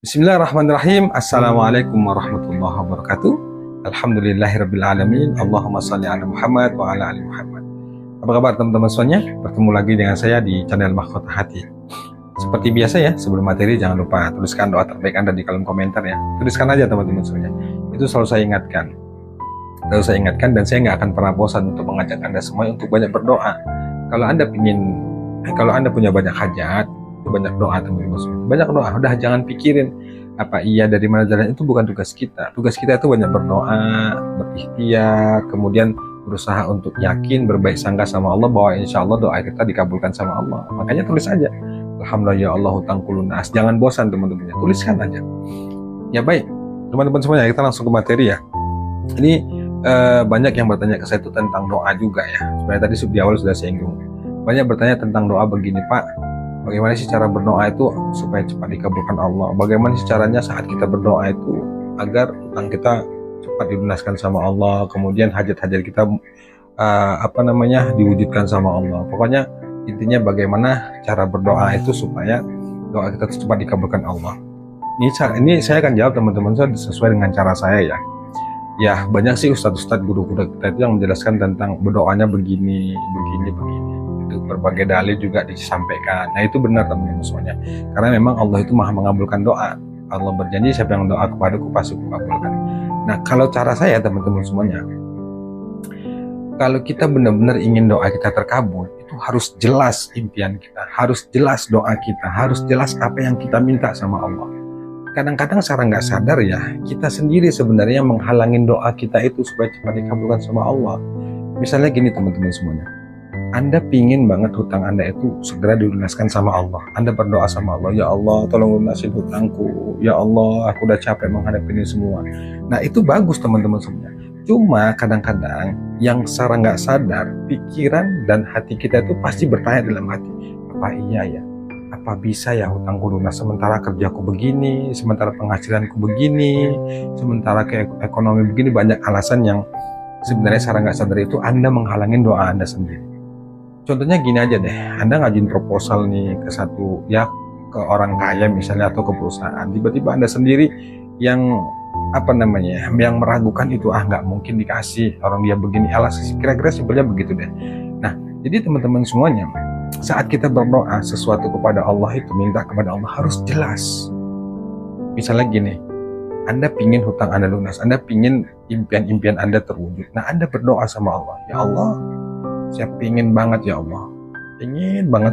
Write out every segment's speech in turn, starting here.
Bismillahirrahmanirrahim. Assalamualaikum warahmatullahi wabarakatuh. Alhamdulillahirrabbilalamin. Allahumma salli ala Muhammad wa ala ali Muhammad. Apa kabar teman-teman semuanya? Bertemu lagi dengan saya di channel Mahkota Hati. Seperti biasa ya, sebelum materi jangan lupa tuliskan doa terbaik Anda di kolom komentar ya. Tuliskan aja teman-teman semuanya. Itu selalu saya ingatkan. Dan saya nggak akan pernah bosan untuk mengajak Anda semua untuk banyak berdoa. Kalau Anda punya banyak hajat, banyak doa teman-teman semua. Banyak doa, udah jangan pikirin apa iya dari mana jalan, itu bukan tugas kita. Tugas kita itu banyak berdoa, berikhtiar, kemudian berusaha untuk yakin, berbaik sangka sama Allah bahwa insya Allah doa kita dikabulkan sama Allah. Makanya tulis aja, alhamdulillah ya Allah hutang kulunas. Jangan bosan teman-teman, tuliskan aja. Ya baik, teman-teman semuanya, kita langsung ke materi ya. Ini banyak yang bertanya ke saya itu tentang doa juga ya. Sebenarnya tadi di awal sudah saya singgung. Banyak bertanya tentang doa begini, Pak. Bagaimana sih cara berdoa itu supaya cepat dikabulkan Allah? Bagaimana sih caranya saat kita berdoa itu agar utang kita cepat dilunaskan sama Allah, kemudian hajat-hajat kita diwujudkan sama Allah. Pokoknya intinya bagaimana cara berdoa itu supaya doa kita cepat dikabulkan Allah. Ini saya akan jawab teman-teman sesuai dengan cara saya ya. Ya banyak sih ustadz-ustadz guru-guru kita itu yang menjelaskan tentang berdoanya begini. Berbagai dalil juga disampaikan. Nah itu benar teman-teman semuanya, karena memang Allah itu maha mengabulkan doa. Allah berjanji siapa yang doa kepadaku pasti kukabulkan. Nah kalau cara saya teman-teman semuanya, kalau kita benar-benar ingin doa kita terkabul, itu harus jelas impian kita, harus jelas doa kita, harus jelas apa yang kita minta sama Allah. Kadang-kadang secara nggak sadar ya, kita sendiri sebenarnya menghalangin doa kita itu supaya cepat dikabulkan sama Allah. Misalnya gini teman-teman semuanya, Anda pingin banget hutang Anda itu segera dilunaskan sama Allah. Anda berdoa sama Allah, ya Allah tolong lunasin hutangku, ya Allah aku udah capek menghadapi ini semua. Nah itu bagus teman-teman semuanya. Cuma kadang-kadang yang secara nggak sadar, pikiran dan hati kita itu pasti bertanya dalam hati, apa iya ya? Apa bisa ya hutangku lunas sementara kerjaku begini, sementara penghasilanku begini, sementara ekonomi begini. Banyak alasan yang sebenarnya secara nggak sadar itu Anda menghalangin doa Anda sendiri. Contohnya gini aja deh, Anda ngajuin proposal nih ke orang kaya misalnya atau ke perusahaan, tiba-tiba Anda sendiri yang yang meragukan itu, nggak mungkin dikasih, orang dia begini, kira-kira simpelnya begitu deh. Nah, jadi teman-teman semuanya, saat kita berdoa sesuatu kepada Allah itu, minta kepada Allah harus jelas. Misalnya gini, Anda pingin hutang Anda lunas, Anda pingin impian-impian Anda terwujud. Nah, Anda berdoa sama Allah, ya Allah, saya pingin banget ya Allah, ingin banget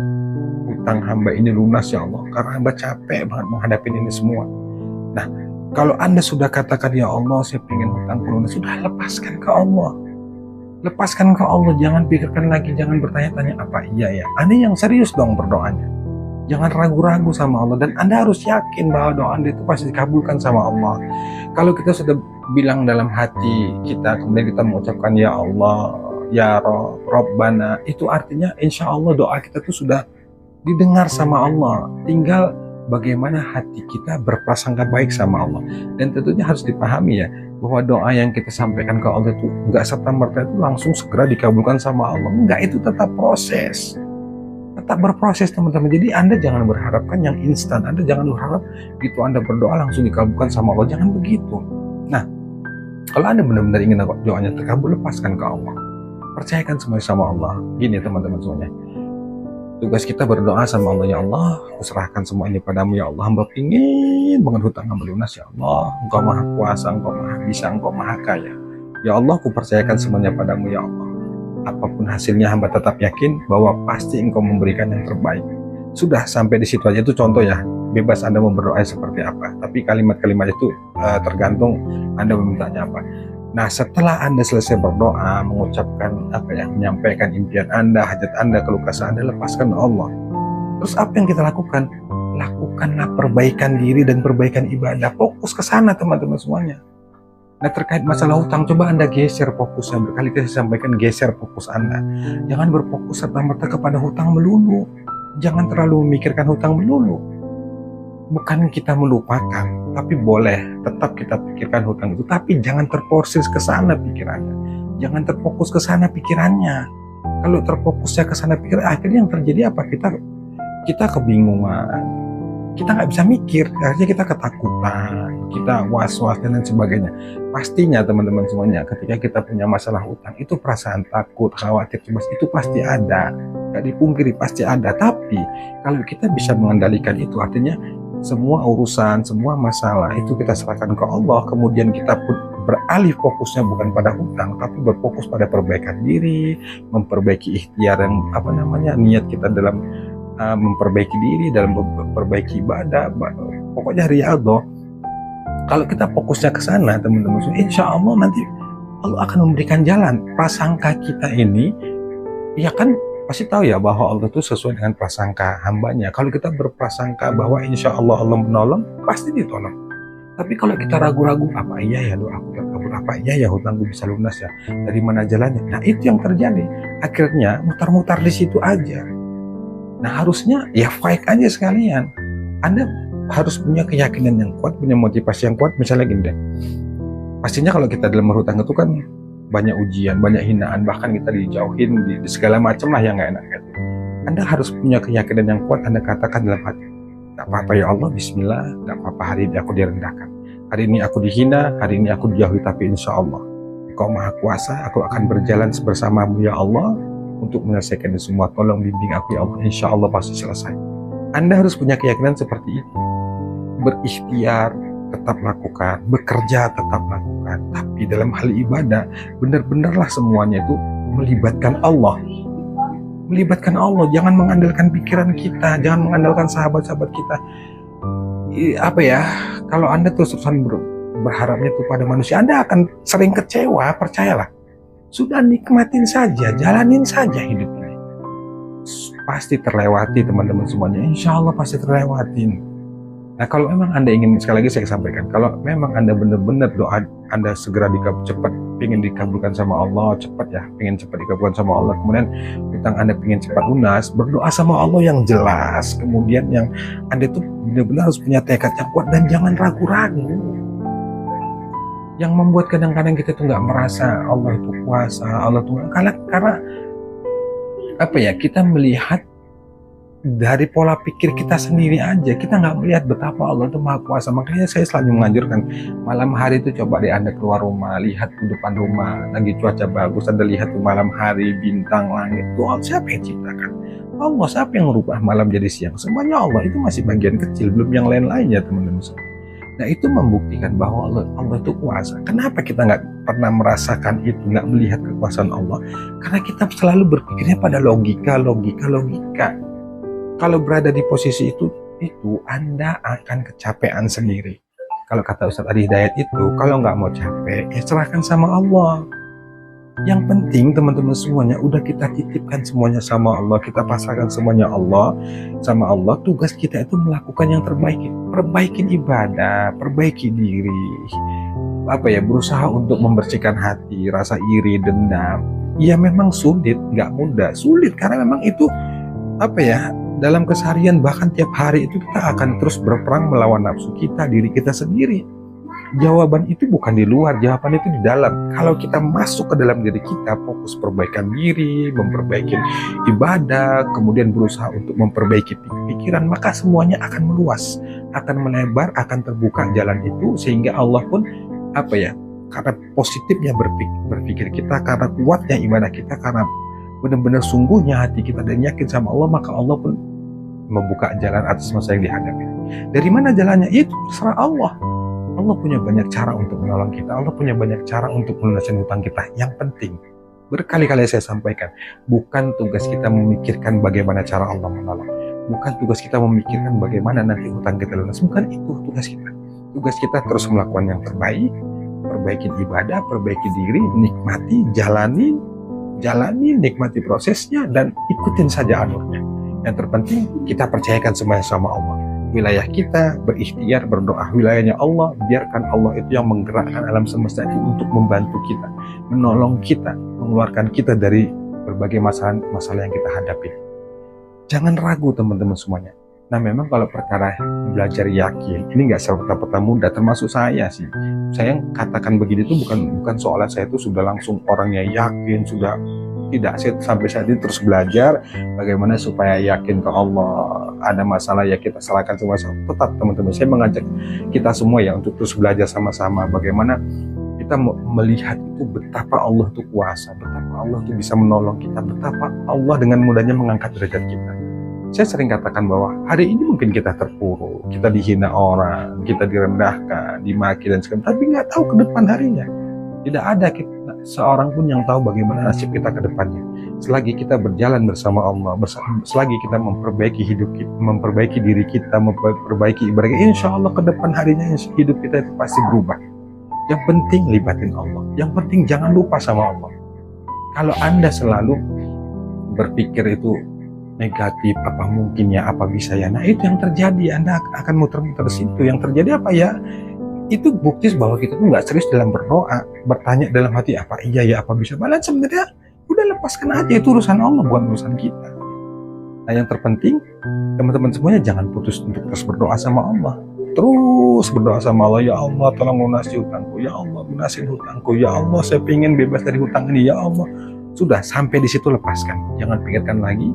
hutang hamba ini lunas ya Allah, karena hamba capek banget menghadapi ini semua. Nah, kalau Anda sudah katakan ya Allah saya pingin hutang lunas, sudah lepaskan ke Allah. Lepaskan ke Allah, jangan pikirkan lagi, jangan bertanya-tanya apa iya ya. Anda yang serius dong berdoanya. Jangan ragu-ragu sama Allah, dan Anda harus yakin bahwa doa Anda itu pasti dikabulkan sama Allah. Kalau kita sudah bilang dalam hati kita, kemudian kita mengucapkan ya Allah, ya Rabbana, itu artinya insya Allah doa kita tuh sudah didengar sama Allah. Tinggal bagaimana hati kita berprasangka baik sama Allah. Dan tentunya harus dipahami ya, bahwa doa yang kita sampaikan ke Allah itu enggak serta-merta itu langsung segera dikabulkan sama Allah. Enggak, itu tetap proses. Tetap berproses teman-teman. Jadi Anda jangan berharapkan yang instan. Anda jangan berharap gitu Anda berdoa langsung dikabulkan sama Allah. Jangan begitu. Nah, kalau Anda benar-benar ingin doanya terkabul, lepaskan ke Allah. Percayakan semuanya sama Allah. Gini teman-teman semuanya, tugas kita berdoa sama Allah, ya Allah aku serahkan semua ini padamu ya Allah, hamba pingin banget hutang hamba lunas ya Allah, Engkau maha kuasa, Engkau maha bisa, Engkau maha kaya ya Allah, aku percayakan semuanya padamu ya Allah. Apapun hasilnya hamba tetap yakin bahwa pasti Engkau memberikan yang terbaik. Sudah sampai di situ aja. Itu contoh ya, bebas Anda mau berdoa seperti apa, tapi kalimat-kalimat itu tergantung Anda memintanya apa. Nah setelah Anda selesai berdoa, mengucapkan menyampaikan impian Anda, hajat Anda, keluh kesah Anda, lepaskan Allah. Terus apa yang kita lakukan? Lakukanlah perbaikan diri dan perbaikan ibadah. Fokus ke sana teman-teman semuanya. Nah terkait masalah hutang, coba Anda geser fokusnya. Berkali-kali saya sampaikan, geser fokus Anda. Jangan berfokus serta-merta kepada hutang melulu. Jangan terlalu memikirkan hutang melulu. Bukan kita melupakan, tapi boleh tetap kita pikirkan hutang itu, tapi jangan terfokus ke sana pikirannya, jangan terfokus ke sana pikirannya. Kalau terfokusnya ke sana pikiran, akhirnya yang terjadi apa? Kita kebingungan, kita nggak bisa mikir, akhirnya kita ketakutan, kita was-was dan lain sebagainya. Pastinya teman-teman semuanya, ketika kita punya masalah utang, itu perasaan takut, khawatir, cemas itu pasti ada, nggak dipungkiri pasti ada. Tapi kalau kita bisa mengendalikan itu, artinya semua urusan, semua masalah itu kita serahkan ke Allah, kemudian kita pun beralih fokusnya bukan pada hutang, tapi berfokus pada perbaikan diri, memperbaiki ikhtiar yang niat kita dalam memperbaiki diri, dalam memperbaiki ibadah, pokoknya riyadhah. Kalau kita fokusnya ke sana, teman-teman, insya Allah nanti Allah akan memberikan jalan. Prasangka kita ini, ya kan pasti tahu ya bahwa Allah itu sesuai dengan prasangka hambanya. Kalau kita berprasangka bahwa insya Allah Allah menolong, pasti ditolong. Tapi kalau kita ragu-ragu, apa iya ya doaku terkabul, apa iya ya hutangku bisa lunas ya, dari mana jalannya? Nah itu yang terjadi. Akhirnya mutar-mutar di situ aja. Nah harusnya ya fight aja sekalian. Anda harus punya keyakinan yang kuat, punya motivasi yang kuat. Misalnya gini deh, pastinya kalau kita dalam berhutang itu kan banyak ujian, banyak hinaan, bahkan kita dijauhin di segala macam lah yang nggak enak gitu. Anda harus punya keyakinan yang kuat. Anda katakan dalam hati, gak apa-apa ya Allah, bismillah, gak apa-apa hari ini aku direndahkan, hari ini aku dihina, hari ini aku dijauhi, tapi insya Allah Engkau maha kuasa, aku akan berjalan bersamamu ya Allah untuk menyelesaikan ini semua. Tolong bimbing aku ya Allah, insya Allah pasti selesai. Anda harus punya keyakinan seperti itu. Berikhtiar tetap lakukan, bekerja tetap lakukan, tapi dalam hal ibadah benar-benarlah semuanya itu melibatkan Allah. Melibatkan Allah, jangan mengandalkan pikiran kita, jangan mengandalkan sahabat-sahabat kita. Kalau Anda terus-terusan berharapnya itu pada manusia, Anda akan sering kecewa, percayalah. Sudah nikmatin saja, jalanin saja hidup ini. Pasti terlewati teman-teman semuanya, insya Allah pasti terlewatin. Nah kalau memang Anda ingin, sekali lagi saya sampaikan, kalau memang Anda benar-benar doa Anda segera cepat, ingin dikabulkan sama Allah, cepat ya, ingin cepat dikabulkan sama Allah, kemudian hutang Anda ingin cepat lunas, berdoa sama Allah yang jelas, kemudian yang Anda itu benar-benar harus punya tekad yang kuat dan jangan ragu-ragu. Yang membuat kadang-kadang kita tuh nggak merasa Allah itu kuasa, Allah itu karena kita melihat dari pola pikir kita sendiri aja, kita nggak melihat betapa Allah itu maha kuasa. Makanya saya selalu menganjurkan malam hari itu coba deh Anda keluar rumah, lihat di depan rumah lagi cuaca bagus, Anda lihat tuh malam hari, bintang, langit, Tuhan siapa yang ciptakan? Allah. Siapa yang merubah malam jadi siang? Semuanya Allah. Itu masih bagian kecil, belum yang lain-lainnya teman-teman. Nah itu membuktikan bahwa Allah itu kuasa. Kenapa kita nggak pernah merasakan itu, nggak melihat kekuasaan Allah? Karena kita selalu berpikirnya pada logika. Kalau berada di posisi itu Anda akan kecapean sendiri. Kalau kata Ustadz Adi Hidayat itu, kalau nggak mau capek, ya serahkan sama Allah. Yang penting teman-teman semuanya, udah kita titipkan semuanya sama Allah, kita pasrahkan semuanya sama Allah. Tugas kita itu melakukan yang terbaik, perbaikin ibadah, perbaiki diri. Berusaha untuk membersihkan hati, rasa iri, dendam. Ya memang sulit, nggak mudah, sulit karena memang itu dalam keseharian, bahkan tiap hari itu kita akan terus berperang melawan nafsu kita, diri kita sendiri. Jawaban itu bukan di luar, jawaban itu di dalam. Kalau kita masuk ke dalam diri kita, fokus perbaikan diri, memperbaiki ibadah, kemudian berusaha untuk memperbaiki pikiran, maka semuanya akan meluas, akan melebar, akan terbuka jalan itu, sehingga Allah pun karena positifnya berpikir kita, karena kuatnya ibadah kita, karena benar-benar sungguhnya hati kita dan yakin sama Allah, maka Allah pun membuka jalan atas masalah yang dihadapi. Dari mana jalannya? Itu terserah Allah. Allah punya banyak cara untuk menolong kita. Allah punya banyak cara untuk melunasi hutang kita. Yang penting, berkali-kali saya sampaikan, bukan tugas kita memikirkan bagaimana cara Allah menolong. Bukan tugas kita memikirkan bagaimana nanti hutang kita lunas. Bukan itu tugas kita. Tugas kita terus melakukan yang terbaik, perbaiki ibadah, perbaiki diri, nikmati, jalani, nikmati prosesnya, dan ikutin saja alurnya. Yang terpenting kita percayakan semuanya sama Allah. Wilayah kita berikhtiar, berdoa. Wilayahnya Allah, biarkan Allah itu yang menggerakkan alam semesta itu untuk membantu kita, menolong kita, mengeluarkan kita dari berbagai masalah yang kita hadapi. Jangan ragu teman-teman semuanya. Nah memang kalau perkara belajar yakin, ini nggak serta-merta mudah, termasuk saya sih. Saya yang katakan begini itu bukan soalnya saya itu sudah langsung orangnya yakin, sudah tidak. Saya sampai saat ini terus belajar bagaimana supaya yakin ke Allah, ada masalah ya kita serahkan semua. Tetap teman-teman, saya mengajak kita semua ya untuk terus belajar sama-sama bagaimana kita melihat itu betapa Allah itu kuasa, betapa Allah itu bisa menolong kita, betapa Allah dengan mudahnya mengangkat derajat kita. Saya sering katakan bahwa hari ini mungkin kita terpuruk, kita dihina orang, kita direndahkan, dimaki dan segala, tapi nggak tahu ke depan harinya. Tidak ada seorang pun yang tahu bagaimana nasib kita ke depannya. Selagi kita berjalan bersama Allah, selagi kita memperbaiki hidup kita, memperbaiki diri kita, memperbaiki ibadah, insya Allah ke depan harinya hidup kita itu pasti berubah. Yang penting libatin Allah. Yang penting jangan lupa sama Allah. Kalau Anda selalu berpikir itu negatif, apa mungkin ya, apa bisa ya, nah itu yang terjadi. Anda akan muter-muter situ. Yang terjadi apa ya? Itu bukti bahwa kita tuh nggak serius dalam berdoa, bertanya dalam hati apa iya ya, apa bisa. Malah sebenarnya udah lepaskan aja, itu urusan Allah, bukan urusan kita. Nah yang terpenting teman-teman semuanya jangan putus untuk terus berdoa sama Allah. Terus berdoa sama Allah, ya Allah tolong lunasi hutangku, ya Allah lunasin hutangku, ya Allah saya ingin bebas dari hutang ini, ya Allah. Sudah sampai di situ lepaskan, jangan pikirkan lagi.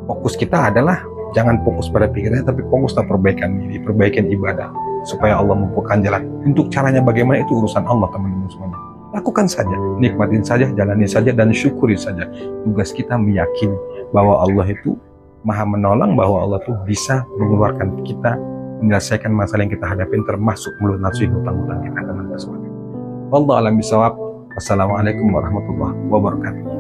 Fokus kita adalah jangan fokus pada pikirannya, tapi fokuslah perbaikan diri, perbaikan ibadah supaya Allah membukakan jalan. Untuk caranya bagaimana itu urusan Allah teman-teman semuanya. Lakukan saja, nikmatin saja, jalani saja dan syukuri saja. Tugas kita meyakini bahwa Allah itu Maha menolong, bahwa Allah itu bisa mengeluarkan kita, menyelesaikan masalah yang kita hadapin, termasuk melunasi hutang-hutang kita teman-teman semuanya. Wallahu a'lam bishawab. Wassalamualaikum warahmatullahi wabarakatuh.